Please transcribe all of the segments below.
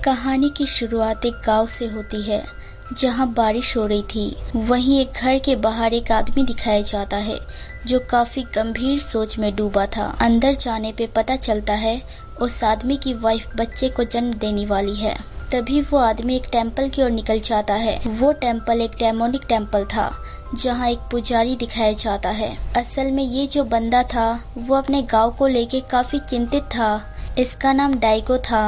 कहानी की शुरुआत एक गांव से होती है जहां बारिश हो रही थी। वहीं एक घर के बाहर एक आदमी दिखाया जाता है जो काफी गंभीर सोच में डूबा था। अंदर जाने पे पता चलता है उस आदमी की वाइफ बच्चे को जन्म देने वाली है। तभी वो आदमी एक टेम्पल की ओर निकल जाता है। वो टेम्पल एक डेमोनिक टेम्पल था जहाँ एक पुजारी दिखाया जाता है। असल में ये जो बंदा था वो अपने गांव को लेके काफी चिंतित था। इसका नाम डाइगो था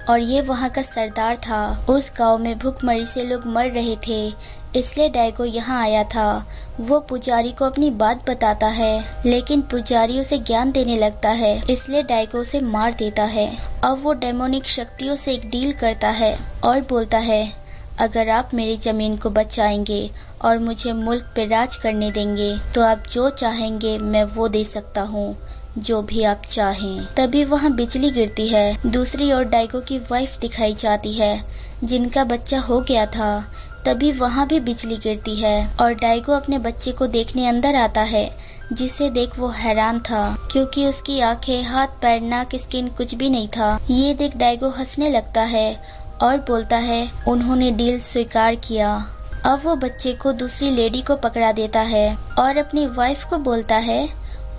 और ये वहाँ का सरदार था। उस गांव में भूखमरी से लोग मर रहे थे, इसलिए डाइगो यहाँ आया था। वो पुजारी को अपनी बात बताता है, लेकिन पुजारी उसे ज्ञान देने लगता है, इसलिए डाइगो उसे मार देता है। अब वो डेमोनिक शक्तियों से एक डील करता है और बोलता है, अगर आप मेरी जमीन को बचाएंगे और मुझे मुल्क पे राज करने देंगे तो आप जो चाहेंगे मैं वो दे सकता हूँ, जो भी आप चाहें। तभी वहाँ बिजली गिरती है। दूसरी ओर डाइगो की वाइफ दिखाई जाती है जिनका बच्चा हो गया था। तभी वहाँ भी बिजली गिरती है और डाइगो अपने बच्चे को देखने अंदर आता है, जिसे देख वो हैरान था क्योंकि उसकी आंखें, हाथ, पैर, नाक, स्किन कुछ भी नहीं था। ये देख डाइगो हंसने लगता है और बोलता है उन्होंने डील स्वीकार किया। अब वो बच्चे को दूसरी लेडी को पकड़ा देता है और अपनी वाइफ को बोलता है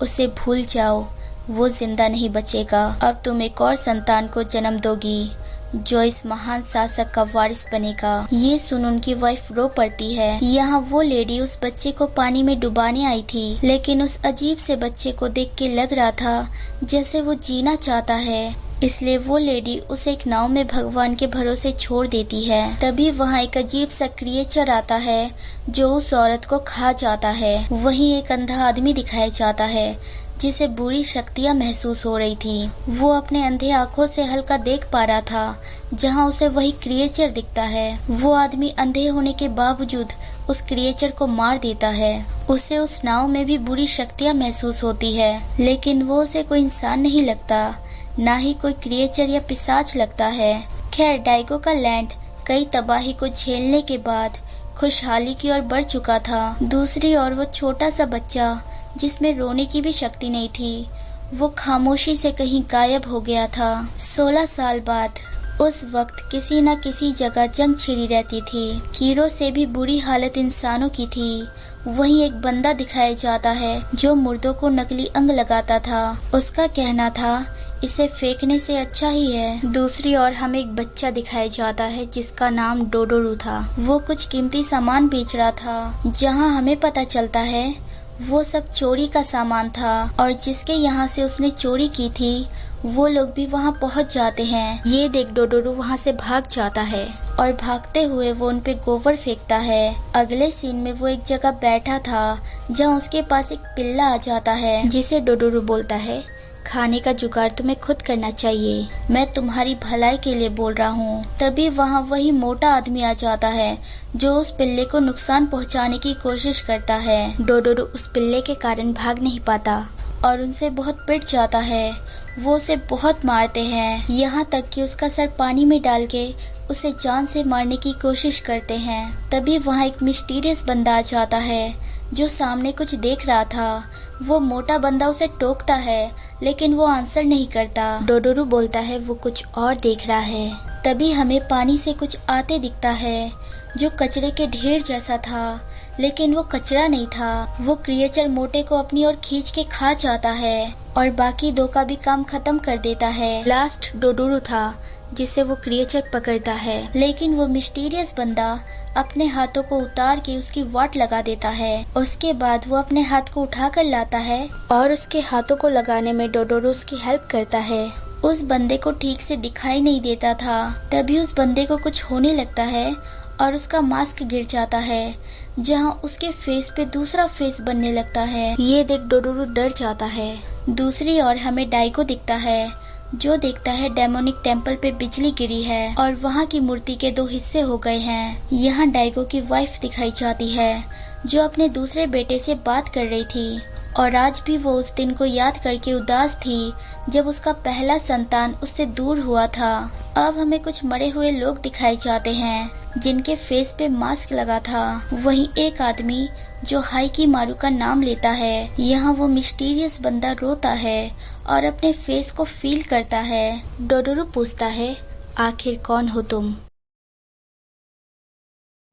उसे भूल जाओ, वो जिंदा नहीं बचेगा। अब तुम एक और संतान को जन्म दोगी जो इस महान शासक का वारिस बनेगा। ये सुन उनकी वाइफ रो पड़ती है। यहाँ वो लेडी उस बच्चे को पानी में डुबाने आई थी, लेकिन उस अजीब से बच्चे को देख के लग रहा था जैसे वो जीना चाहता है, इसलिए वो लेडी उसे एक नाव में भगवान के भरोसे छोड़ देती है। तभी वहाँ एक अजीब सा क्रिएचर आता है जो उस औरत को खा जाता है। वहीं एक अंधा आदमी दिखाया जाता है जिसे बुरी शक्तियाँ महसूस हो रही थी। वो अपने अंधे आँखों से हल्का देख पा रहा था जहाँ उसे वही क्रिएचर दिखता है। वो आदमी अंधे होने के बावजूद उस क्रिएचर को मार देता है। उसे उस नाव में भी बुरी शक्तियाँ महसूस होती है, लेकिन वो उसे कोई इंसान नहीं लगता, ना ही कोई क्रिएचर या पिशाच लगता है। खैर, डाइगो का लैंड कई तबाही को झेलने के बाद खुशहाली की ओर बढ़ चुका था। दूसरी ओर वो छोटा सा बच्चा जिसमें रोने की भी शक्ति नहीं थी, वो खामोशी से कहीं गायब हो गया था। 16 साल बाद उस वक्त किसी न किसी जगह जंग छिड़ी रहती थी। कीड़ों से भी बुरी हालत इंसानों की थी। वहीं एक बंदा दिखाया जाता है जो मुर्दों को नकली अंग लगाता था। उसका कहना था इसे फेंकने से अच्छा ही है। दूसरी ओर हमें एक बच्चा दिखाया जाता है जिसका नाम डोडोरू था। वो कुछ कीमती सामान बेच रहा था, जहां हमें पता चलता है वो सब चोरी का सामान था और जिसके यहाँ से उसने चोरी की थी वो लोग भी वहाँ पहुँच जाते हैं। ये देख डोडोरू वहाँ से भाग जाता है और भागते हुए वो उनपे गोबर फेंकता है। अगले सीन में वो एक जगह बैठा था जहाँ उसके पास एक पिल्ला आ जाता है, जिसे डोडोरू बोलता है खाने का जुगाड़ तुम्हें खुद करना चाहिए, मैं तुम्हारी भलाई के लिए बोल रहा हूँ। तभी वहाँ वही मोटा आदमी आ जाता है जो उस पिल्ले को नुकसान पहुँचाने की कोशिश करता है। डोडोरू उस पिल्ले के कारण भाग नहीं पाता और उनसे बहुत पिट जाता है। वो उसे बहुत मारते हैं, यहाँ तक कि उसका सर पानी में डाल के उसे जान से मारने की कोशिश करते हैं। तभी वहाँ एक मिस्टीरियस बंदा आ जाता है जो सामने कुछ देख रहा था। वो मोटा बंदा उसे टोकता है, लेकिन वो आंसर नहीं करता। डोडोरू बोलता है वो कुछ और देख रहा है। तभी हमें पानी से कुछ आते दिखता है जो कचरे के ढेर जैसा था, लेकिन वो कचरा नहीं था। वो क्रिएचर मोटे को अपनी ओर खींच के खा जाता है और बाकी दो का भी काम खत्म कर देता है। लास्ट डोडोरू था जिसे वो क्रिएचर पकड़ता है, लेकिन वो मिस्टीरियस बंदा अपने हाथों को उतार के उसकी वाट लगा देता है। उसके बाद वो अपने हाथ को उठा कर लाता है और उसके हाथों को लगाने में डोडोरू उसकी हेल्प करता है। उस बंदे को ठीक से दिखाई नहीं देता था। तभी उस बंदे को कुछ होने लगता है और उसका मास्क गिर जाता है, जहां उसके फेस पे दूसरा फेस बनने लगता है। ये देख डोडोरू डर जाता है। दूसरी ओर हमें डाइगो दिखता है जो देखता है डेमोनिक टेम्पल पे बिजली गिरी है और वहाँ की मूर्ति के 2 हिस्से हो गए हैं। यहाँ डाइगो की वाइफ दिखाई जाती है जो अपने दूसरे बेटे से बात कर रही थी और आज भी वो उस दिन को याद करके उदास थी जब उसका पहला संतान उससे दूर हुआ था। अब हमें कुछ मरे हुए लोग दिखाए जाते हैं जिनके फेस पे मास्क लगा था। वहीं एक आदमी जो हाइकी मारू का नाम लेता है। यहाँ वो मिस्टीरियस बंदा रोता है और अपने फेस को फील करता है। डोडोरू पूछता है आखिर कौन हो तुम।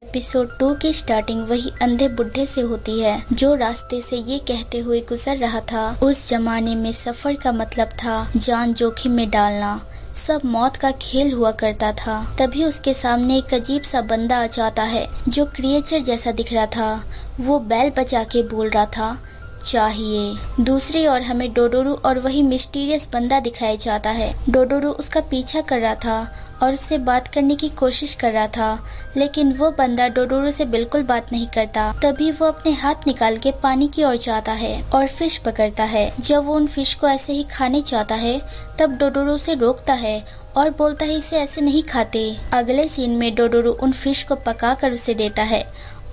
एपिसोड 2 की स्टार्टिंग वही अंधे बुढ़े से होती है जो रास्ते से ये कहते हुए गुजर रहा था, उस जमाने में सफर का मतलब था जान जोखिम में डालना, सब मौत का खेल हुआ करता था। तभी उसके सामने एक अजीब सा बंदा आ जाता है जो क्रिएचर जैसा दिख रहा था। वो बैल बजा के बोल रहा था, चाहिए। दूसरी ओर हमें डोडोरू और वही मिस्टीरियस बंदा दिखाया जाता है। डोडोरू उसका पीछा कर रहा था और उससे बात करने की कोशिश कर रहा था, लेकिन वो बंदा डोडोरू से बिल्कुल बात नहीं करता। तभी वो अपने हाथ निकाल के पानी की ओर जाता है और फिश पकड़ता है। जब वो उन फिश को ऐसे ही खाने चाहता है तब डोडोरू उसे रोकता है और बोलता है इसे ऐसे नहीं खाते। अगले सीन में डोडोरू उन फिश को पका कर उसे देता है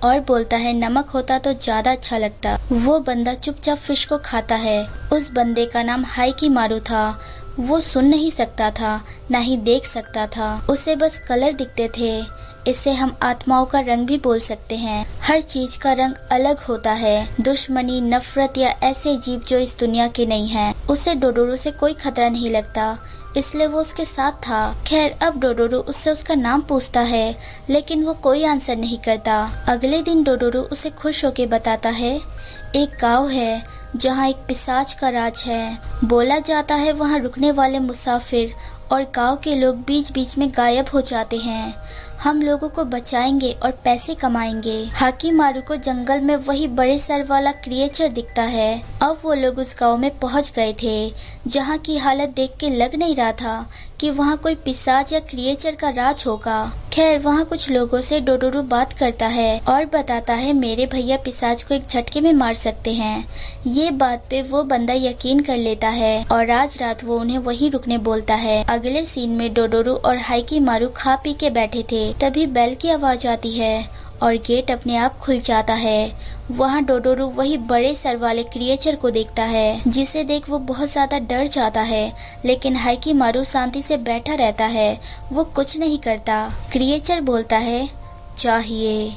और बोलता है नमक होता तो ज्यादा अच्छा लगता। वो बंदा चुपचाप फिश को खाता है। उस बंदे का नाम हाइकीमारू था। वो सुन नहीं सकता था, ना ही देख सकता था, उसे बस कलर दिखते थे। इसे हम आत्माओं का रंग भी बोल सकते हैं। हर चीज का रंग अलग होता है, दुश्मनी, नफरत या ऐसे जीव जो इस दुनिया के नहीं हैं। उसे डोडोरू से कोई खतरा नहीं लगता, इसलिए वो उसके साथ था। खैर अब डोडोरू उससे उसका नाम पूछता है, लेकिन वो कोई आंसर नहीं करता। अगले दिन डोडोरू उसे खुश होके बताता है एक गांव है जहाँ एक पिशाच का राज है। बोला जाता है वहाँ रुकने वाले मुसाफिर और गांव के लोग बीच बीच में गायब हो जाते हैं। हम लोगों को बचाएंगे और पैसे कमाएंगे। हाकीमारू को जंगल में वही बड़े सर वाला क्रिएचर दिखता है। अब वो लोग उस गांव में पहुंच गए थे, जहां की हालत देख के लग नहीं रहा था कि वहां कोई पिशाच या क्रिएचर का राज होगा। खैर वहां कुछ लोगों से डोडोरू बात करता है और बताता है मेरे भैया पिशाच को एक झटके में मार सकते हैं। ये बात पे वो बंदा यकीन कर लेता है और आज रात वो उन्हें वहीं रुकने बोलता है। अगले सीन में डोडोरू और हाइकीमारू खा पी के बैठे थे, तभी बेल की आवाज आती है और गेट अपने आप खुल जाता है। वहाँ डोडोरू वही बड़े सर वाले क्रिएचर को देखता है, जिसे देख वो बहुत ज्यादा डर जाता है, लेकिन हाइकीमारू शांति से बैठा रहता है, वो कुछ नहीं करता। क्रिएचर बोलता है चाहिए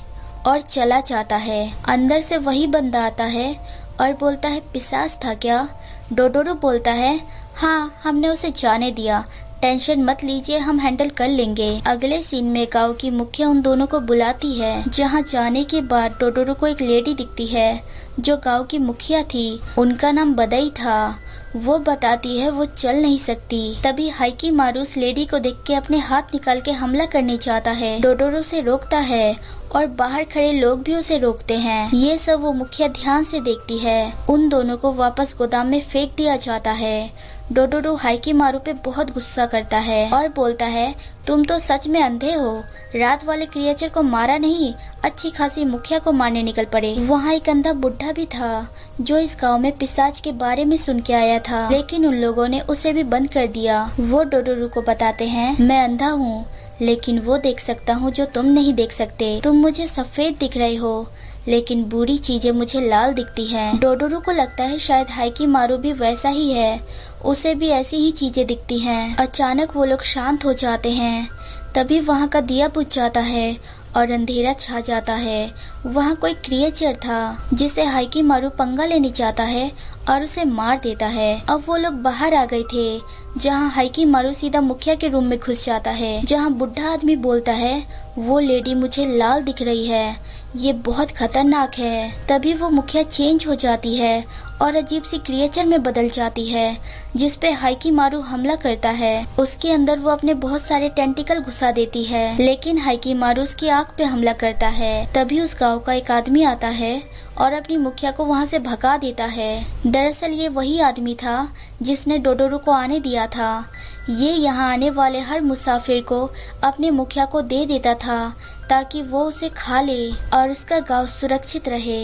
और चला जाता है। अंदर से वही बंदा आता है और बोलता है पिशाच था क्या। डोडोरू बोलता है हाँ, हमने उसे जाने दिया, टेंशन मत लीजिए, हम हैंडल कर लेंगे। अगले सीन में गांव की मुखिया उन दोनों को बुलाती है, जहां जाने के बाद डोडोरू को एक लेडी दिखती है जो गांव की मुखिया थी। उनका नाम बदई था। वो बताती है वो चल नहीं सकती। तभी हाइकीमारू उस लेडी को देख के अपने हाथ निकाल के हमला करने चाहता है। डोडोरू से रोकता है और बाहर खड़े लोग भी उसे रोकते हैं। ये सब वो मुखिया ध्यान से देखती है। उन दोनों को वापस गोदाम में फेंक दिया जाता है। डोडोरू हाइकीमारू पे बहुत गुस्सा करता है और बोलता है तुम तो सच में अंधे हो, रात वाले क्रिएचर को मारा नहीं, अच्छी खासी मुखिया को मारने निकल पड़े। वहाँ एक अंधा बुढ़ा भी था जो इस गांव में पिशाच के बारे में सुन के आया था, लेकिन उन लोगों ने उसे भी बंद कर दिया। वो डोडोरू को बताते हैं मैं अंधा हूँ, लेकिन वो देख सकता हूँ जो तुम नहीं देख सकते। तुम मुझे सफेद दिख रहे हो, लेकिन बुरी चीजें मुझे लाल दिखती हैं। डोडोरू को लगता है शायद हाइकीमारू भी वैसा ही है, उसे भी ऐसी ही चीजें दिखती हैं। अचानक वो लोग शांत हो जाते हैं। तभी वहाँ का दिया बुझ जाता है और अंधेरा छा जाता है। वहाँ कोई क्रिएचर था जिसे हाइकीमारू पंगा लेने जाता है और उसे मार देता है। अब वो लोग बाहर आ गए थे, जहाँ हाइकीमारू सीधा मुखिया के रूम में घुस जाता है, जहाँ बुढ़ा आदमी बोलता है वो लेडी मुझे लाल दिख रही है, ये बहुत खतरनाक है। तभी वो मुखिया चेंज हो जाती है और अजीब सी क्रिएचर में बदल जाती है, जिसपे हाइकीमारू हमला करता है। उसके अंदर वो अपने बहुत सारे टेंटिकल घुसा देती है, लेकिन हाइकीमारू उसकी आंख पे हमला करता है। तभी उस गांव का एक आदमी आता है और अपनी मुखिया को वहां से भगा देता है। दरअसल ये वही आदमी था जिसने डोडोरू को आने दिया था। ये यहाँ आने वाले हर मुसाफिर को अपने मुखिया को दे देता था ताकि वो उसे खा ले और उसका गांव सुरक्षित रहे।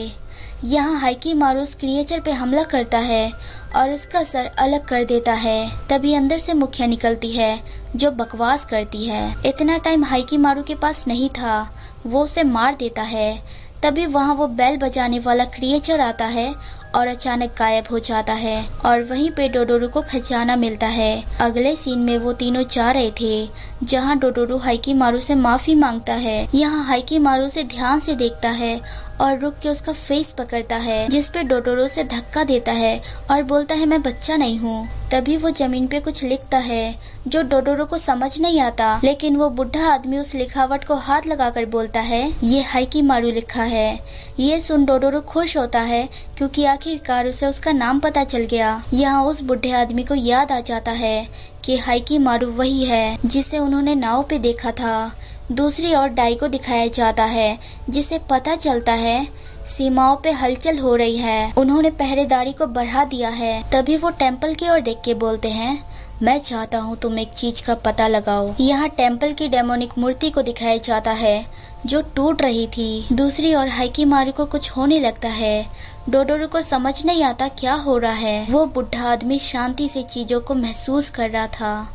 यहाँ हाइकीमारू उस क्रिएचर पे हमला करता है और उसका सर अलग कर देता है। तभी अंदर से मुखिया निकलती है जो बकवास करती है। इतना टाइम हाइकीमारू के पास नहीं था, वो उसे मार देता है। तभी वहाँ वो बेल बजाने वाला क्रिएचर आता है और अचानक गायब हो जाता है और वहीं पे डोडोरू को खजाना मिलता है। अगले सीन में वो तीनों जा रहे थे, जहाँ डोडोरू हाइकीमारू से माफी मांगता है। यहाँ हाइकीमारू से ध्यान से देखता है और रुक के उसका फेस पकड़ता है, जिसपे डोडोरो से धक्का देता है और बोलता है मैं बच्चा नहीं हूँ। तभी वो जमीन पे कुछ लिखता है जो डोडोरो को समझ नहीं आता, लेकिन वो बुढ़ा आदमी उस लिखावट को हाथ लगाकर बोलता है ये हाइकीमारू लिखा है। ये सुन डोडोरो खुश होता है क्योंकि आखिरकार उसे उसका नाम पता चल गया। यहाँ उस बुढ़े आदमी को याद आ जाता है कि हाइकीमारू वही है जिसे उन्होंने नाव पे देखा था। दूसरी ओर डाई को दिखाया जाता है, जिसे पता चलता है सीमाओं पे हलचल हो रही है। उन्होंने पहरेदारी को बढ़ा दिया है। तभी वो टेम्पल की ओर देख के बोलते हैं मैं चाहता हूँ तुम एक चीज का पता लगाओ। यहाँ टेम्पल की डेमोनिक मूर्ति को दिखाया जाता है जो टूट रही थी। दूसरी ओर हाइकीमारू को कुछ होने लगता है। डोडोरो को समझ नहीं आता क्या हो रहा है। वो बुढ़ा आदमी शांति से चीजों को महसूस कर रहा था।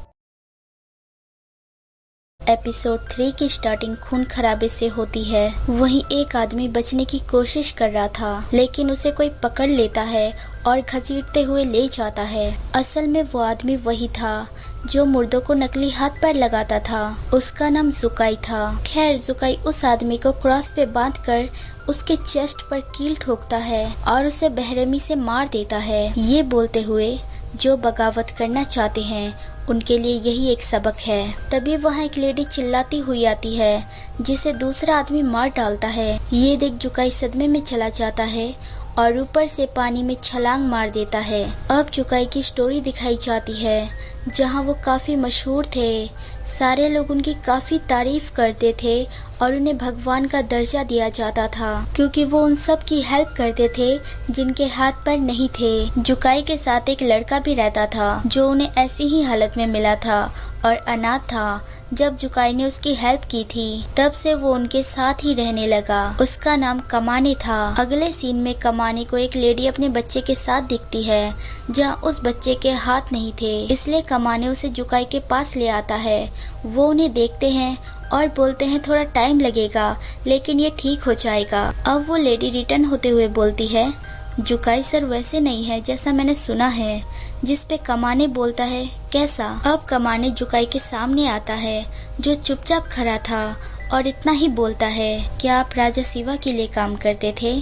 एपिसोड 3 की स्टार्टिंग खून खराबे से होती है। वहीं एक आदमी बचने की कोशिश कर रहा था, लेकिन उसे कोई पकड़ लेता है और घसीटते हुए ले जाता है। असल में वो आदमी वही था जो मुर्दों को नकली हाथ पैर लगाता था। उसका नाम जुकाई था। खैर जुकाई उस आदमी को क्रॉस पे बांधकर उसके चेस्ट पर कील ठोकता है और उसे बेरहमी से मार देता है, ये बोलते हुए जो बगावत करना चाहते हैं उनके लिए यही एक सबक है। तभी वहाँ एक लेडी चिल्लाती हुई आती है, जिसे दूसरा आदमी मार डालता है। ये देख जुकाई सदमे में चला जाता है और ऊपर से पानी में छलांग मार देता है। अब जुकाई की स्टोरी दिखाई जाती है, जहाँ वो काफी मशहूर थे। सारे लोग उनकी काफी तारीफ करते थे और उन्हें भगवान का दर्जा दिया जाता था, क्योंकि वो उन सब की हेल्प करते थे जिनके हाथ पैर नहीं थे। जुकाई के साथ एक लड़का भी रहता था जो उन्हें ऐसी ही हालत में मिला था और अनाथ था। जब जुकाई ने उसकी हेल्प की थी तब से वो उनके साथ ही रहने लगा। उसका नाम कमाने था। अगले सीन में कमाने को एक लेडी अपने बच्चे के साथ दिखती है, जहाँ उस बच्चे के हाथ नहीं थे, इसलिए कमाने उसे जुकाई के पास ले आता है। वो उन्हें देखते हैं और बोलते हैं थोड़ा टाइम लगेगा लेकिन ये ठीक हो जाएगा। अब वो लेडी रिटर्न होते हुए बोलती है जुकाई सर वैसे नहीं है जैसा मैंने सुना है, जिस पे कमाने बोलता है कैसा। अब कमाने जुकाई के सामने आता है जो चुपचाप खड़ा था और इतना ही बोलता है क्या आप राजा शिवा के लिए काम करते थे।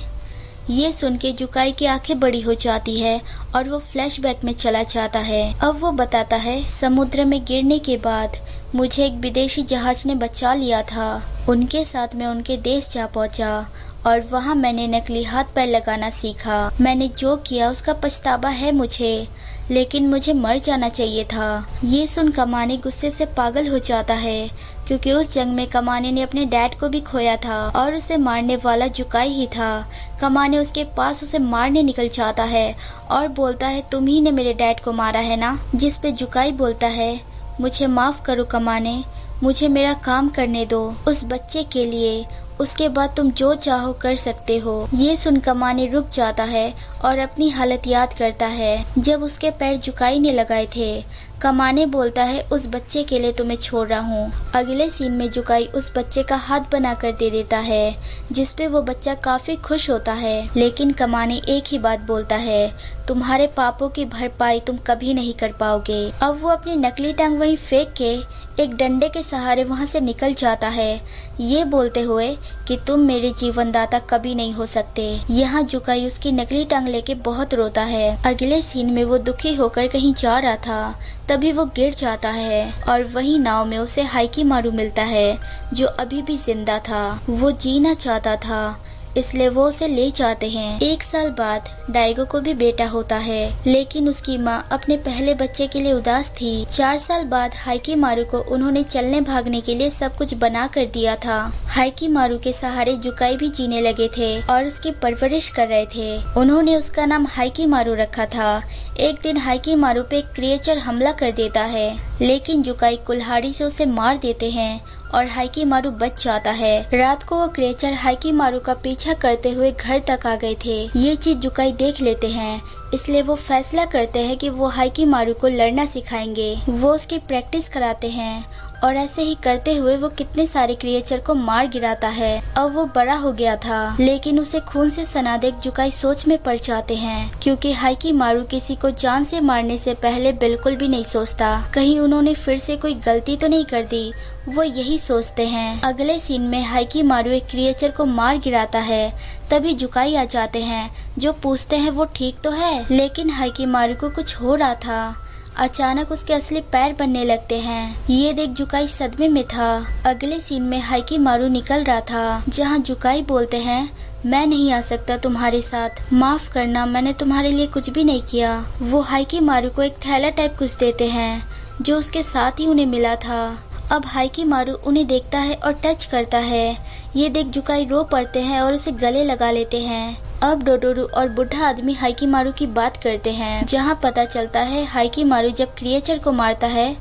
ये सुन के जुकाई की आंखें बड़ी हो जाती है और वो फ्लैशबैक में चला जाता है। अब वो बताता है समुद्र में गिरने के बाद मुझे एक विदेशी जहाज ने बचा लिया था। उनके साथ मैं उनके देश जा पहुंचा और वहाँ मैंने नकली हाथ पैर लगाना सीखा। मैंने जो किया उसका पछतावा है मुझे, लेकिन मुझे मर जाना चाहिए था। ये सुन कमाने गुस्से से पागल हो जाता है, क्योंकि उस जंग में कमाने ने अपने डैड को भी खोया था और उसे मारने वाला जुकाई ही था। कमाने उसके पास उसे मारने निकल जाता है और बोलता है तुम ही ने मेरे डैड को मारा है ना। जिस पे जुकाई बोलता है मुझे माफ करो कमाने, मुझे मेरा काम करने दो उस बच्चे के लिए, उसके बाद तुम जो चाहो कर सकते हो। ये सुन कमाने रुक जाता है और अपनी हालत याद करता है जब उसके पैर जुकाई ने लगाए थे। कमाने बोलता है उस बच्चे के लिए तुम्हें छोड़ रहा हूँ। अगले सीन में जुकाई उस बच्चे का हाथ बना कर दे देता है, जिसपे वो बच्चा काफी खुश होता है। लेकिन कमाने एक ही बात बोलता है तुम्हारे पापों की भरपाई तुम कभी नहीं कर पाओगे। अब वो अपनी नकली टांग वहीं फेंक के एक डंडे के सहारे वहाँ से निकल जाता है, ये बोलते हुए कि तुम मेरे जीवनदाता कभी नहीं हो सकते। यहाँ जुकाई उसकी नकली टांग लेके बहुत रोता है। अगले सीन में वो दुखी होकर कहीं जा रहा था, तभी वो गिर जाता है और वही नाव में उसे हाइकीमारू मिलता है जो अभी भी जिंदा था। वो जीना चाहता था, इसलिए वो उसे ले जाते हैं। 1 साल बाद डाइगो को भी बेटा होता है, लेकिन उसकी माँ अपने पहले बच्चे के लिए उदास थी। 4 साल बाद हाइकीमारू को उन्होंने चलने भागने के लिए सब कुछ बना कर दिया था। हाइकीमारू के सहारे जुकाई भी जीने लगे थे और उसकी परवरिश कर रहे थे। उन्होंने उसका नाम हाइकीमारू रखा था। एक दिन हाइकीमारू पे एक क्रिएचर हमला कर देता है, लेकिन जुकाई कुल्हाड़ी से उसे मार देते हैं और हाइकीमारू बच जाता है। रात को वो क्रिएचर हाइकीमारू का पीछा करते हुए घर तक आ गए थे। ये चीज जुकाई देख लेते हैं, इसलिए वो फैसला करते हैं कि वो हाइकीमारू को लड़ना सिखाएंगे। वो उसकी प्रैक्टिस कराते हैं और ऐसे ही करते हुए वो कितने सारे क्रिएचर को मार गिराता है। अब वो बड़ा हो गया था, लेकिन उसे खून से सना देख जुकाई सोच में पड़ जाते हैं, क्योंकि हाइकिमारू किसी को जान से मारने से पहले बिल्कुल भी नहीं सोचता कहीं उन्होंने फिर से कोई गलती तो नहीं कर दी। वो यही सोचते हैं। अगले सीन में हाइकिमारू एक क्रिएचर को मार गिराता है। तभी जुकाई आ जाते हैं, जो पूछते हैं वो ठीक तो है, लेकिन हाइकिमारू को कुछ हो रहा था। अचानक उसके असली पैर बनने लगते हैं। ये देख जुकाई सदमे में था। अगले सीन में हाइकिमारू निकल रहा था, जहाँ जुकाई बोलते हैं मैं नहीं आ सकता तुम्हारे साथ, माफ करना, मैंने तुम्हारे लिए कुछ भी नहीं किया। वो हाइकिमारू को एक थैला टाइप कुछ देते हैं, जो उसके साथ ही उन्हें मिला था। अब हाइकिमारू उन्हें देखता है और टच करता है। ये देख जुकाई रो पड़ते हैं और उसे गले लगा लेते हैं। अब डोडोरू और बुढ़ा आदमी हाइकिमारू की बात करते हैं, जहाँ पता चलता है हाइकिमारू जब क्रिएचर को मारता है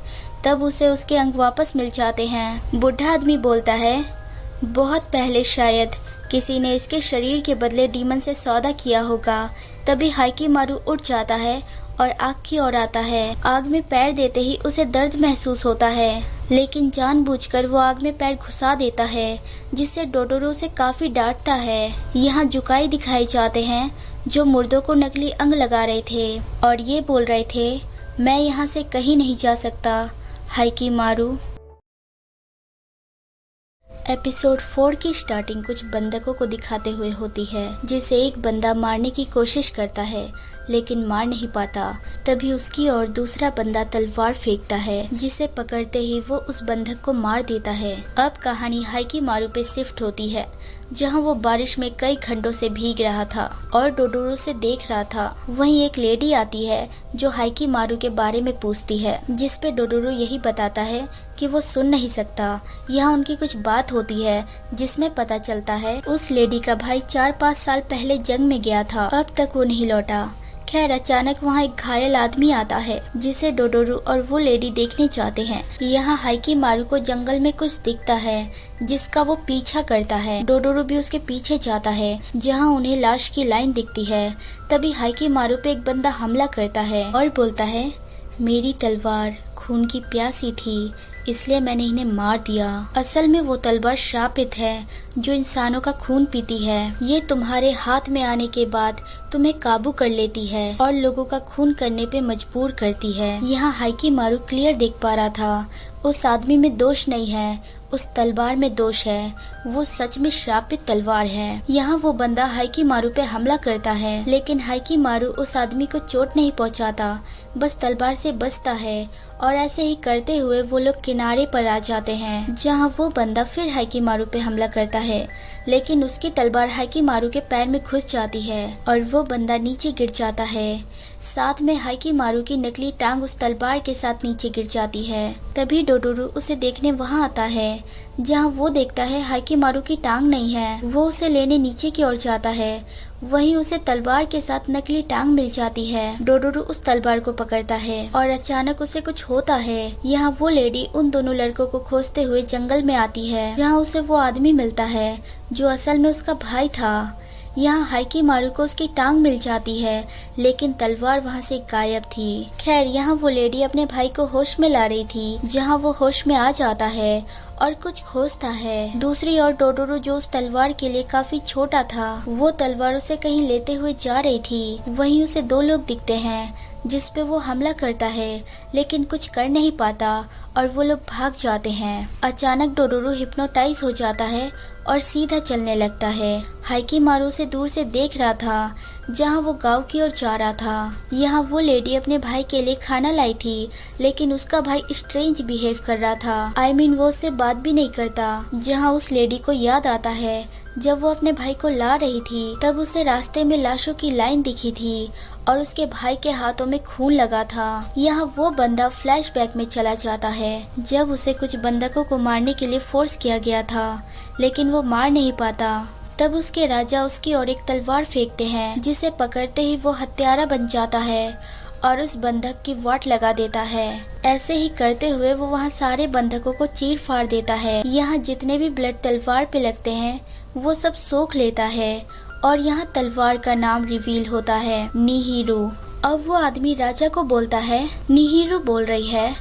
तब उसे उसके अंग वापस मिल जाते हैं। बुढ़ा आदमी बोलता है बहुत पहले शायद किसी ने इसके शरीर के बदले डीमन से सौदा किया होगा। तभी हाइकिमारू उठ जाता है और आग की ओर आता है। आग में पैर देते ही उसे दर्द महसूस होता है, लेकिन जानबूझकर वो आग में पैर घुसा देता है, जिससे डोडोरू उसे काफी डांटता है। यहाँ जुकाई दिखाए जाते हैं, जो मुर्दों को नकली अंग लगा रहे थे और ये बोल रहे थे मैं यहाँ से कहीं नहीं जा सकता हाइकिमारू। एपिसोड 4 की स्टार्टिंग कुछ बंधकों को दिखाते हुए होती है, जिसे एक बंदा मारने की कोशिश करता है लेकिन मार नहीं पाता। तभी उसकी ओर दूसरा बंदा तलवार फेंकता है, जिसे पकड़ते ही वो उस बंधक को मार देता है। अब कहानी हाइकिमारू पे शिफ्ट होती है, जहां वो बारिश में कई घंटों से भीग रहा था और डोडोरू से देख रहा था। वहीं एक लेडी आती है जो हाइकिमारू के बारे में पूछती है, जिस पे डोडोरू यही बताता है कि वो सुन नहीं सकता। यहाँ उनकी कुछ बात होती है, जिसमें पता चलता है उस लेडी का भाई 4-5 साल पहले जंग में गया था, अब तक वो नहीं लौटा। खैर अचानक वहाँ एक घायल आदमी आता है, जिसे डोडोरू और वो लेडी देखने जाते हैं। यहाँ हाइकिमारू को जंगल में कुछ दिखता है, जिसका वो पीछा करता है। डोडोरू भी उसके पीछे जाता है, जहाँ उन्हें लाश की लाइन दिखती है। तभी हाइकिमारू पे एक बंदा हमला करता है और बोलता है मेरी तलवार खून की प्यासी थी, इसलिए मैंने इन्हें मार दिया। असल में वो तलवार श्रापित है, जो इंसानों का खून पीती है। ये तुम्हारे हाथ में आने के बाद तुम्हें काबू कर लेती है और लोगों का खून करने पे मजबूर करती है। यहाँ हाइकिमारू क्लियर देख पा रहा था, उस आदमी में दोष नहीं है, उस तलवार में दोष है। वो सच में श्रापित तलवार है। यहाँ वो बंदा हाइकिमारू पे हमला करता है, लेकिन हाइकिमारू उस आदमी को चोट नहीं पहुँचाता, बस तलवार से बचता है। और ऐसे ही करते हुए वो लोग किनारे पर आ जाते हैं, जहाँ वो बंदा फिर हाइकिमारू पे हमला करता है, लेकिन उसकी तलवार हाइकिमारू के पैर में घुस जाती है और वो बंदा नीचे गिर जाता है। साथ में हाइकिमारू की नकली टांग उस तलवार के साथ नीचे गिर जाती है। तभी डोडोरू उसे देखने वहाँ आता है, जहाँ वो देखता है हाइकिमारू की टांग नहीं है। वो उसे लेने नीचे की ओर जाता है, वहीं उसे तलवार के साथ नकली टांग मिल जाती है। डोडोरू उस तलवार को पकड़ता है और अचानक उसे कुछ होता है। यहाँ वो लेडी उन दोनों लड़कों को खोजते हुए जंगल में आती है, जहाँ उसे वो आदमी मिलता है जो असल में उसका भाई था। यहाँ हाइकिमारू को उसकी टांग मिल जाती है, लेकिन तलवार वहाँ से गायब थी। खैर यहाँ वो लेडी अपने भाई को होश में ला रही थी, जहाँ वो होश में आ जाता है और कुछ खोजता है। दूसरी ओर डोडोरू, जो उस तलवार के लिए काफी छोटा था, वो तलवार उसे कहीं लेते हुए जा रही थी। वहीं उसे 2 लोग दिखते हैं, जिस पे वो हमला करता है, लेकिन कुछ कर नहीं पाता और वो लोग भाग जाते हैं। अचानक डोडोरू हिप्नोटाइज हो जाता है और सीधा चलने लगता है। हाइकिमारू उसे दूर से देख रहा था, जहाँ वो गांव की ओर जा रहा था। यहाँ वो लेडी अपने भाई के लिए खाना लाई थी, लेकिन उसका भाई स्ट्रेंज बिहेव कर रहा था। वो उससे बात भी नहीं करता। जहाँ उस लेडी को याद आता है, जब वो अपने भाई को ला रही थी, तब उसे रास्ते में लाशों की लाइन दिखी थी और उसके भाई के हाथों में खून लगा था। यहाँ वो बंदा फ्लैशबैक में चला जाता है, जब उसे कुछ बंधकों को मारने के लिए फोर्स किया गया था, लेकिन वो मार नहीं पाता। तब उसके राजा उसकी ओर एक तलवार फेंकते हैं, जिसे पकड़ते ही वो हत्यारा बन जाता है और उस बंधक की वाट लगा देता है। ऐसे ही करते हुए वो वहाँ सारे बंधकों को चीर फाड़ देता है। यहाँ जितने भी ब्लड तलवार पे लगते हैं, वो सब सोख लेता है और यहाँ तलवार का नाम रिवील होता है, निहिरू। अब वो आदमी राजा को बोलता है, निहिरू बोल रही है,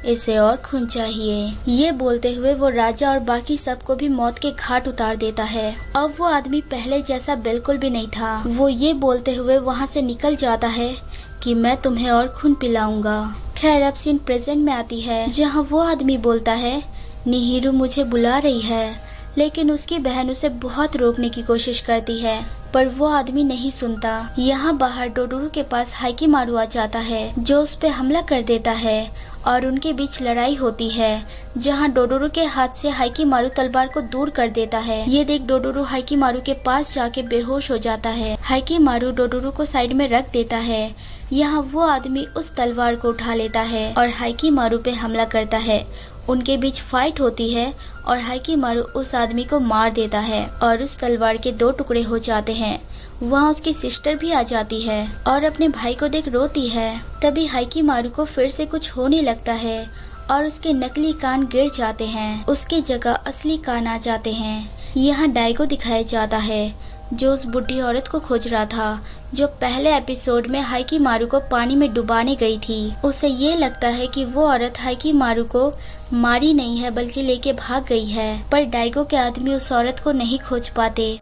इसे और खून चाहिए। ये बोलते हुए वो राजा और बाकी सबको भी मौत के घाट उतार देता है। अब वो आदमी पहले जैसा बिल्कुल भी नहीं था। वो ये बोलते हुए वहाँ से निकल जाता है कि मैं तुम्हें और खून पिलाऊंगा। खैर अब सीन प्रेजेंट में आती है, जहाँ वो आदमी बोलता है निहिरू मुझे बुला रही है, लेकिन उसकी बहन उसे बहुत रोकने की कोशिश करती है, पर वो आदमी नहीं सुनता। यहाँ बाहर डोडोरू के पास हाइकीमारू आ जाता है, जो उस पे हमला कर देता है और उनके बीच लड़ाई होती है, जहाँ डोडोरू के हाथ से हाइकीमारू तलवार को दूर कर देता है। ये देख डोडोरू हाइकीमारू के पास जाके बेहोश हो जाता है। हाइकीमारू डोडोरू को साइड में रख देता है। यहाँ वो आदमी उस तलवार को उठा लेता है और हाइकीमारू पे हमला करता है। उनके बीच फाइट होती है और हाइकीमारू उस आदमी को मार देता है और उस तलवार के 2 टुकड़े हो जाते हैं। वहाँ उसकी सिस्टर भी आ जाती है और अपने भाई को देख रोती है। तभी हाइकीमारू को फिर से कुछ होने लगता है और उसके नकली कान गिर जाते हैं। उसकी जगह असली कान आ जाते हैं। यहाँ डाइगो दिखाया जाता है, जो उस बुढ़ी औरत को खोज रहा था, जो पहले एपिसोड में हाइकीमारू को पानी में डुबाने गई थी। उसे ये लगता है कि वो औरत हाइकीमारू को मारी नहीं है बल्कि लेके भाग गई है, पर डाइगो के आदमी उस औरत को नहीं खोज पाते।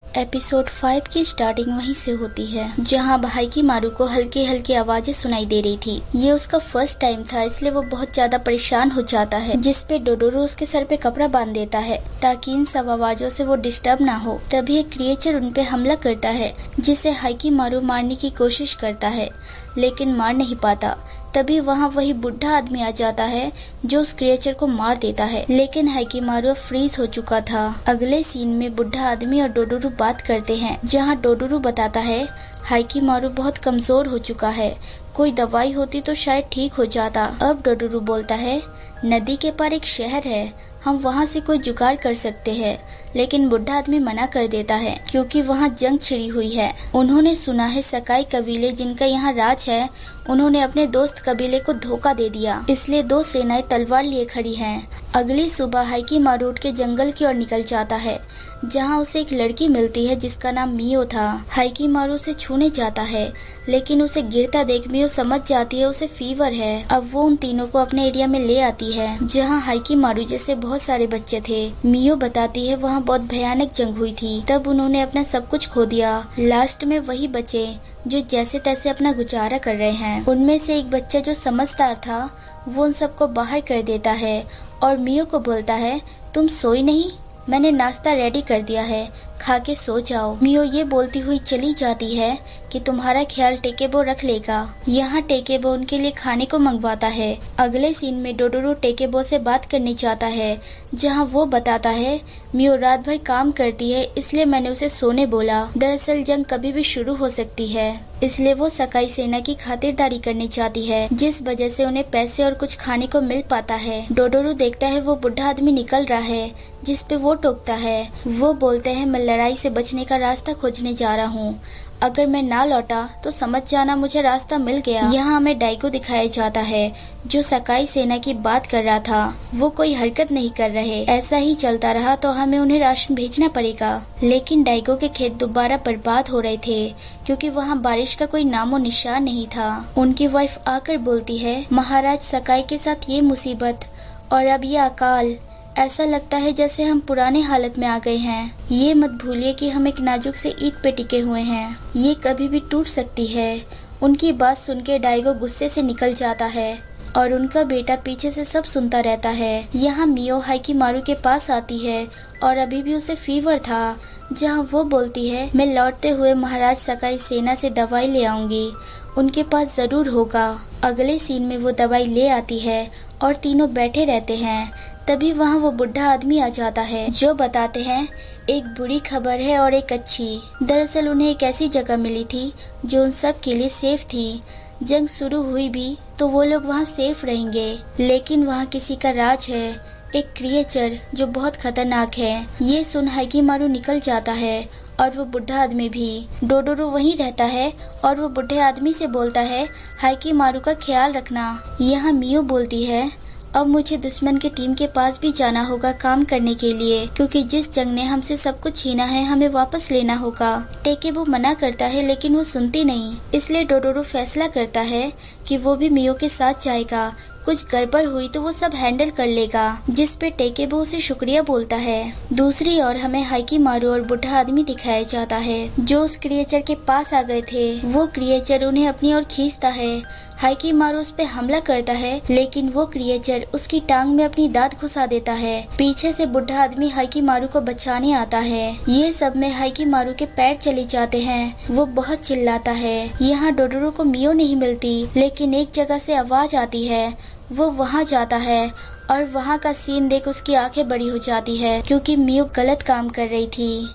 एपिसोड 5 की स्टार्टिंग वहीं से होती है, जहां हाइकीमारू को हल्की हल्की आवाजें सुनाई दे रही थी। ये उसका फर्स्ट टाइम था, इसलिए वो बहुत ज्यादा परेशान हो जाता है, जिसपे डोडोरू उसके सर पे कपड़ा बांध देता है ताकि इन सब आवाजों से वो डिस्टर्ब ना हो। तभी एक क्रिएचर उन पे हमला करता है, जिसे हाइकीमारू मारने की कोशिश करता है, लेकिन मार नहीं पाता। तभी वहाँ वही बुढ़ा आदमी आ जाता है, जो उस क्रिएचर को मार देता है, लेकिन हाइकीमारू फ्रीज हो चुका था। अगले सीन में बुढ़ा आदमी और डोडोरू बात करते हैं, जहाँ डोडोरू बताता है हाइकीमारू बहुत कमजोर हो चुका है, कोई दवाई होती तो शायद ठीक हो जाता। अब डोडोरू बोलता है नदी के पार एक शहर है, हम वहाँ से कोई जुगाड़ कर सकते हैं, लेकिन बुढ़ा आदमी मना कर देता है क्योंकि वहाँ जंग छिड़ी हुई है। उन्होंने सुना है सकाई कबीले जिनका यहाँ राज है, उन्होंने अपने दोस्त कबीले को धोखा दे दिया, इसलिए 2 सेनाएं तलवार लिए खड़ी हैं। अगली सुबह हाइकीमारू उठ के जंगल की ओर निकल जाता है, जहाँ उसे एक लड़की मिलती है जिसका नाम मियो था। हाइकीमारू उसे छूने जाता है, लेकिन उसे गिरता देख मियो समझ जाती है उसे फीवर है। अब वो उन तीनों को अपने एरिया में ले आती है, जहाँ हाइकीमारू जैसे बहुत सारे बच्चे थे। मियो बताती है वहाँ बहुत भयानक जंग हुई थी, तब उन्होंने अपना सब कुछ खो दिया। लास्ट में वही बचे जो जैसे तैसे अपना गुजारा कर रहे हैं। उनमें से एक बच्चा जो समझदार था, वो उन सबको बाहर कर देता है और मियो को बोलता है तुम सोई नहीं, मैंने नाश्ता रेडी कर दिया है, खा के सो जाओ। मियो ये बोलती हुई चली जाती है कि तुम्हारा ख्याल टेकेबो रख लेगा। यहाँ टेकेबो उनके लिए खाने को मंगवाता है। अगले सीन में डोडोरू टेकेबो से बात करने जाता है, जहाँ वो बताता है मियो रात भर काम करती है, इसलिए मैंने उसे सोने बोला। दरअसल जंग कभी भी शुरू हो सकती है, इसलिए वो सकाई सेना की खातिरदारी करनी चाहती है, जिस वजह से उन्हें पैसे और कुछ खाने को मिल पाता है। डोडोरू देखता है वो बुढ़ा आदमी निकल रहा है, जिस पे वो टोकता है। वो बोलते हैं मैं लड़ाई से बचने का रास्ता खोजने जा रहा हूँ, अगर मैं ना लौटा तो समझ जाना मुझे रास्ता मिल गया। यहाँ हमें डाइगो दिखाया जाता है, जो सकाई सेना की बात कर रहा था। वो कोई हरकत नहीं कर रहे, ऐसा ही चलता रहा तो हमें उन्हें राशन भेजना पड़ेगा। लेकिन डाइगो के खेत दोबारा बर्बाद हो रहे थे, क्योंकि वहाँ बारिश का कोई नामो निशान नहीं था। उनकी वाइफ आकर बोलती है महाराज सकाई के साथ ये मुसीबत और अब ये अकाल, ऐसा लगता है जैसे हम पुराने हालत में आ गए हैं। ये मत भूलिए कि हम एक नाजुक से ईंट पे टिके हुए हैं, ये कभी भी टूट सकती है। उनकी बात सुन के डाइगो गुस्से से निकल जाता है और उनका बेटा पीछे से सब सुनता रहता है। यहाँ मियो हाइकीमारू के पास आती है और अभी भी उसे फीवर था, जहाँ वो बोलती है मैं लौटते हुए महाराज सकाई सेना से दवाई ले आऊंगी, उनके पास जरूर होगा। अगले सीन में वो दवाई ले आती है और तीनों बैठे रहते हैं। तभी वहाँ वो बुढ़ा आदमी आ जाता है, जो बताते हैं एक बुरी खबर है और एक अच्छी। दरअसल उन्हें एक ऐसी जगह मिली थी जो उन सब के लिए सेफ थी। जंग शुरू हुई भी तो वो लोग वहाँ सेफ रहेंगे, लेकिन वहाँ किसी का राज है, एक क्रिएचर जो बहुत खतरनाक है। ये सुन हाइकीमारू निकल जाता है और वो बुढ़ा आदमी भी। डोडोरू वहीं रहता है और वो बुढ़े आदमी से बोलता है हाइकीमारू का ख्याल रखना। यहाँ मियो बोलती है अब मुझे दुश्मन की टीम के पास भी जाना होगा काम करने के लिए, क्योंकि जिस जंग ने हमसे सब कुछ छीना है हमें वापस लेना होगा। टेकेबू मना करता है लेकिन वो सुनती नहीं, इसलिए डोडोरो फैसला करता है कि वो भी मियो के साथ जाएगा। कुछ गड़बड़ हुई तो वो सब हैंडल कर लेगा, जिस पे टेकेबू उसे शुक्रिया बोलता है। दूसरी ओर हमें हाइकीमारू और बुढ़ा आदमी दिखाया जाता है जो उस क्रिएचर के पास आ गए थे। वो क्रिएचर उन्हें अपनी ओर खींचता है। हाइकीमारू उस पे हमला करता है लेकिन वो क्रिएचर उसकी टांग में अपनी दांत घुसा देता है। पीछे से बुढ़ा आदमी हाइकीमारू को बचाने आता है। ये सब में हाइकीमारू के पैर चले जाते हैं। वो बहुत चिल्लाता है। यहाँ डोडोरो को मियो नहीं मिलती, लेकिन एक जगह से आवाज आती है। वो वहाँ जाता है और वहाँ का सीन देख उसकी आंखें बड़ी हो जाती है, क्योंकि मियो गलत काम कर रही थी।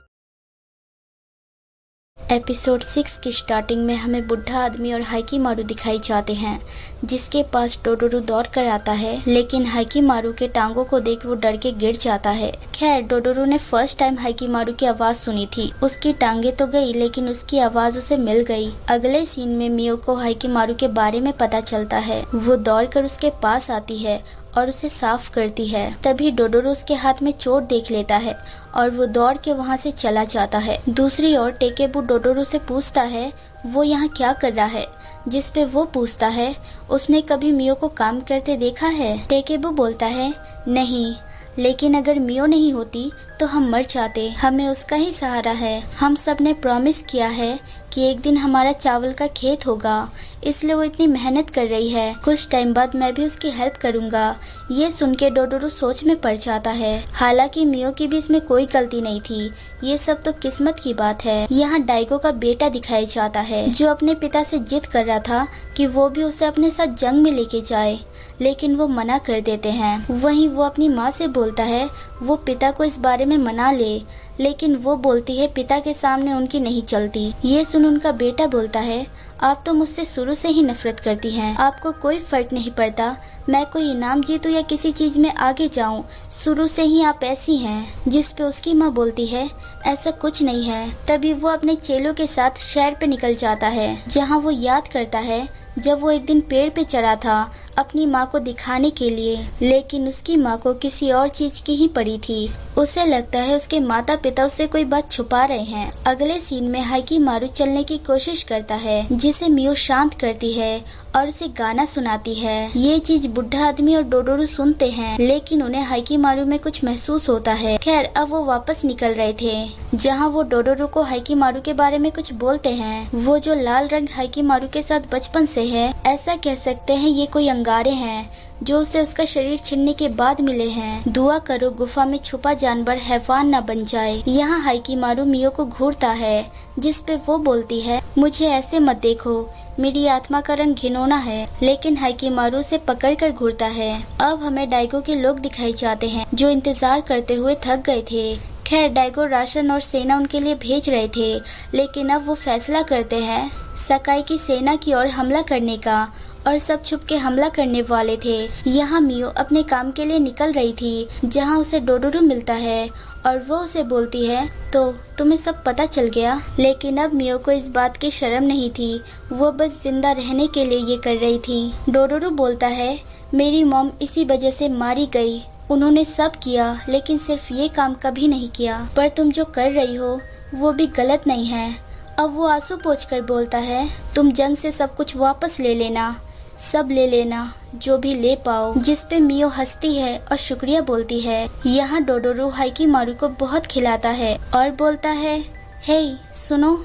एपिसोड 6 की स्टार्टिंग में हमें बुढ़ा आदमी और हाइकीमारू दिखाई जाते हैं, जिसके पास डोडोरो दौड़ कर आता है, लेकिन हाइकीमारू के टांगों को देख वो डर के गिर जाता है। खैर, डोडोरो ने फर्स्ट टाइम हाइकीमारू की आवाज सुनी थी। उसकी टांगे तो गई लेकिन उसकी आवाज उसे मिल गई। अगले सीन में मियो को हाइकीमारू के बारे में पता चलता है। वो दौड़कर उसके पास आती है और उसे साफ करती है। तभी डोडोरो उसके हाथ में चोट देख लेता है और वो दौड़ के वहाँ से चला जाता है। दूसरी ओर टेकेबू डोडोरो से पूछता है वो यहाँ क्या कर रहा है, जिस पे वो पूछता है उसने कभी मियो को काम करते देखा है। टेकेबू बोलता है नहीं, लेकिन अगर मियो नहीं होती तो हम मर जाते। हमें उसका ही सहारा है। हम सब ने प्रॉमिस किया है कि एक दिन हमारा चावल का खेत होगा, इसलिए वो इतनी मेहनत कर रही है। कुछ टाइम बाद मैं भी उसकी हेल्प करूंगा। ये सुन के डोडोरो सोच में पड़ जाता है। हालांकि मियो की भी इसमें कोई गलती नहीं थी। ये सब तो किस्मत की बात है। यहाँ डाइगो का बेटा दिखाया जाता है, जो अपने पिता से जिद कर रहा था कि वो भी उसे अपने साथ जंग में लेके जाए, लेकिन वो मना कर देते हैं। वहीं वो अपनी माँ से बोलता है वो पिता को इस बारे में मना ले, लेकिन वो बोलती है पिता के सामने उनकी नहीं चलती। ये सुन उनका बेटा बोलता है आप तो मुझसे शुरू से ही नफरत करती हैं। आपको कोई फर्क नहीं पड़ता मैं कोई इनाम जीतूं या किसी चीज में आगे जाऊं, शुरू से ही आप ऐसी हैं। जिस पे उसकी माँ बोलती है ऐसा कुछ नहीं है। तभी वो अपने चेलों के साथ शहर पे निकल जाता है, जहाँ वो याद करता है जब वो एक दिन पेड़ पे चढ़ा था अपनी माँ को दिखाने के लिए, लेकिन उसकी माँ को किसी और चीज की ही पड़ी थी। उसे लगता है उसके माता पिता उससे कोई बात छुपा रहे हैं। अगले सीन में हाइकीमारू चलने की कोशिश करता है, जिसे मियो शांत करती है और उसे गाना सुनाती है। ये चीज बुढ़ा आदमी और डोडोरो सुनते हैं, लेकिन उन्हें हाइकीमारू में कुछ महसूस होता है। खैर, अब वो वापस निकल रहे थे, जहाँ वो डोडोरो को हाइकीमारू के बारे में कुछ बोलते हैं। वो जो लाल रंग हाइकीमारू के साथ बचपन से है, ऐसा कह सकते हैं ये कोई अंगारे हैं जो उसे उसका शरीर छीनने के बाद मिले हैं। दुआ करो गुफा में छुपा जानवर हैवान न बन जाए। यहाँ हाइकीमारू मियो को घूरता है, जिस पे वो बोलती है मुझे ऐसे मत देखो, मेरी आत्मा का रंग घिनौना है। लेकिन हाइकीमारू उसे पकड़ कर घूरता है। अब हमें डाइगो के लोग दिखाई जाते हैं, जो इंतजार करते हुए थक गए थे। खैर, डाइगो राशन और सेना उनके लिए भेज रहे थे, लेकिन अब वो फैसला करते हैं सकाई की सेना की ओर हमला करने का, और सब छुप के हमला करने वाले थे। यहाँ मियो अपने काम के लिए निकल रही थी, जहाँ उसे डोडोरो मिलता है और वो उसे बोलती है तो तुम्हें सब पता चल गया। लेकिन अब मियो को इस बात की शर्म नहीं थी, वो बस जिंदा रहने के लिए ये कर रही थी। डोडोरो बोलता है मेरी मॉम इसी वजह से मारी गई, उन्होंने सब किया लेकिन सिर्फ ये काम कभी नहीं किया, पर तुम जो कर रही हो वो भी गलत नहीं है। अब वो आंसू पोंछकर बोलता है तुम जंग से सब कुछ वापस ले लेना, सब ले लेना जो भी ले पाओ। जिस पे मियो हंसती है और शुक्रिया बोलती है। यहाँ डोडोरो हाइकीमारू को बहुत खिलाता है और बोलता है हे सुनो,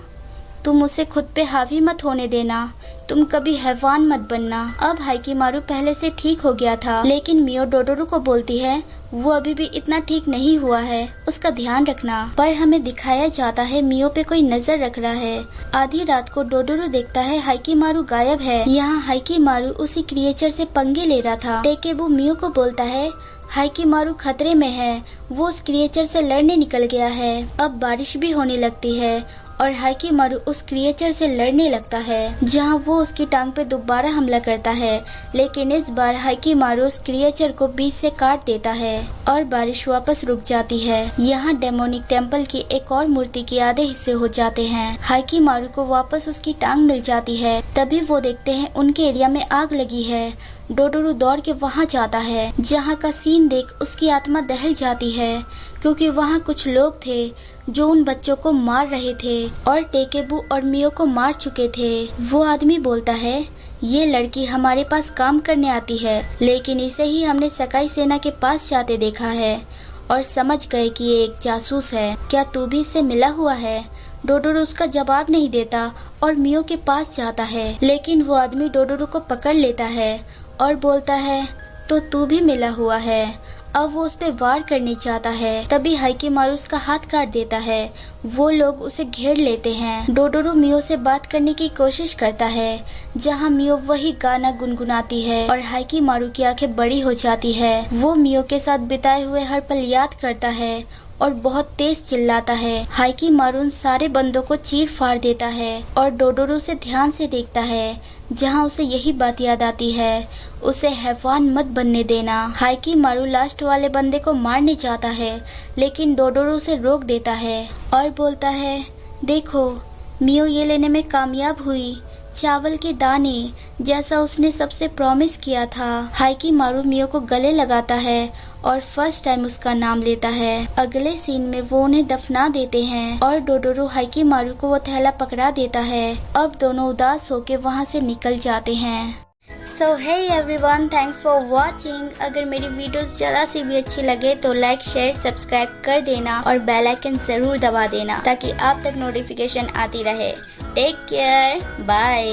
तुम उसे खुद पे हावी मत होने देना, तुम कभी हैवान मत बनना। अब हाइकीमारू पहले से ठीक हो गया था, लेकिन मियो डोडोरो को बोलती है वो अभी भी इतना ठीक नहीं हुआ है, उसका ध्यान रखना। पर हमें दिखाया जाता है मियो पे कोई नजर रख रहा है। आधी रात को डोडोरो देखता है हाइकीमारू गायब है। यहाँ हाइकीमारू उसी क्रिएचर से पंगे ले रहा था। टेकेबू मियो को बोलता है हाइकीमारू खतरे में है, वो उस क्रिएचर से लड़ने निकल गया है। अब बारिश भी होने लगती है और हाइकीमारू उस क्रिएचर से लड़ने लगता है, जहां वो उसकी टांग पे दोबारा हमला करता है। लेकिन इस बार हाइकीमारू उस क्रिएचर को बीच से काट देता है और बारिश वापस रुक जाती है। यहाँ डेमोनिक टेम्पल की एक और मूर्ति के आधे हिस्से हो जाते हैं। हाइकीमारू को वापस उसकी टांग मिल जाती है। तभी वो देखते हैं उनके एरिया में आग लगी है। डोडोरू दौड़ के वहाँ जाता है, जहाँ का सीन देख उसकी आत्मा दहल जाती है, क्योंकि वहाँ कुछ लोग थे जो उन बच्चों को मार रहे थे और टेकेबू और मियो को मार चुके थे। वो आदमी बोलता है, ये लड़की हमारे पास काम करने आती है, लेकिन इसे ही हमने सकाई सेना के पास जाते देखा है और समझ गए कि ये एक जासूस है। क्या तू भी इससे मिला हुआ है? डोडोरू उसका जवाब नहीं देता और मियो के पास जाता है, लेकिन वो आदमी डोडोरू को पकड़ लेता है और बोलता है, तो तू भी मिला हुआ है। अब वो उस पे वार करने चाहता है, तभी हाइकीमारू उसका हाथ काट देता है। वो लोग उसे घेर लेते हैं। डोडोरू मियो से बात करने की कोशिश करता है, जहाँ मियो वही गाना गुनगुनाती है और हाइकीमारू की आंखें बड़ी हो जाती है। वो मियो के साथ बिताए हुए हर पल याद करता है और बहुत तेज चिल्लाता है। हाइकीमारू उन सारे बंदों को चीर फाड़ देता है और डोडोरू से ध्यान से देखता है, जहाँ उसे यही बात याद आती है, उसे हैवान मत बनने देना। हाइकीमारू लास्ट वाले बंदे को मारने चाहता है, लेकिन डोडोरू उसे रोक देता है और बोलता है, देखो मियो ये लेने में कामयाब हुई, चावल के दाने, जैसा उसने सबसे प्रॉमिस किया था। हाइकीमारू मियो को गले लगाता है और फर्स्ट टाइम उसका नाम लेता है। अगले सीन में वो उन्हें दफना देते हैं और डोडोरू हाइकीमारू को वो थैला पकड़ा देता है। अब दोनों उदास होकर वहाँ से निकल जाते हैं। So hey everyone, thanks for watching. अगर मेरी वीडियोस जरा सी भी अच्छी लगे तो लाइक, शेयर, सब्सक्राइब कर देना और बेल आइकन जरूर दबा देना, ताकि आप तक नोटिफिकेशन आती रहे। Take care, bye.